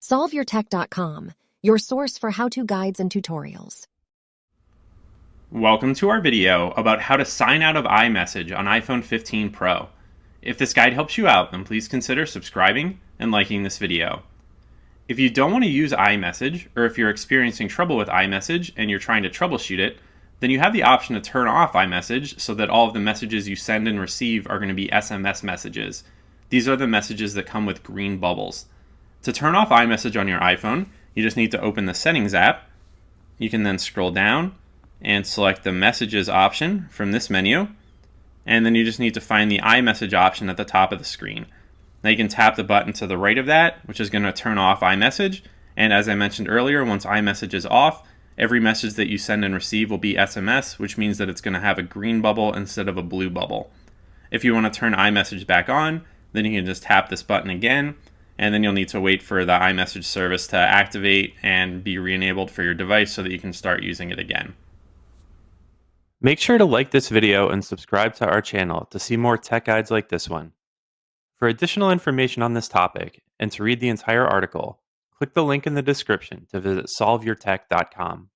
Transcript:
SolveYourTech.com, your source for how-to guides and tutorials. Welcome to our video about how to sign out of iMessage on iPhone 15 Pro. If this guide helps you out, then please consider subscribing and liking this video. If you don't want to use iMessage, or if you're experiencing trouble with iMessage and you're trying to troubleshoot it, then you have the option to turn off iMessage so that all of the messages you send and receive are going to be SMS messages. These are the messages that come with green bubbles. To turn off iMessage on your iPhone, you just need to open the Settings app. You can then scroll down and select the Messages option from this menu, and then you just need to find the iMessage option at the top of the screen. Now you can tap the button to the right of that, which is going to turn off iMessage, and as I mentioned earlier, once iMessage is off, every message that you send and receive will be SMS, which means that it's going to have a green bubble instead of a blue bubble. If you want to turn iMessage back on, then you can just tap this button again, and then you'll need to wait for the iMessage service to activate and be re-enabled for your device so that you can start using it again. Make sure to like this video and subscribe to our channel to see more tech guides like this one. For additional information on this topic and to read the entire article, click the link in the description to visit solveyourtech.com.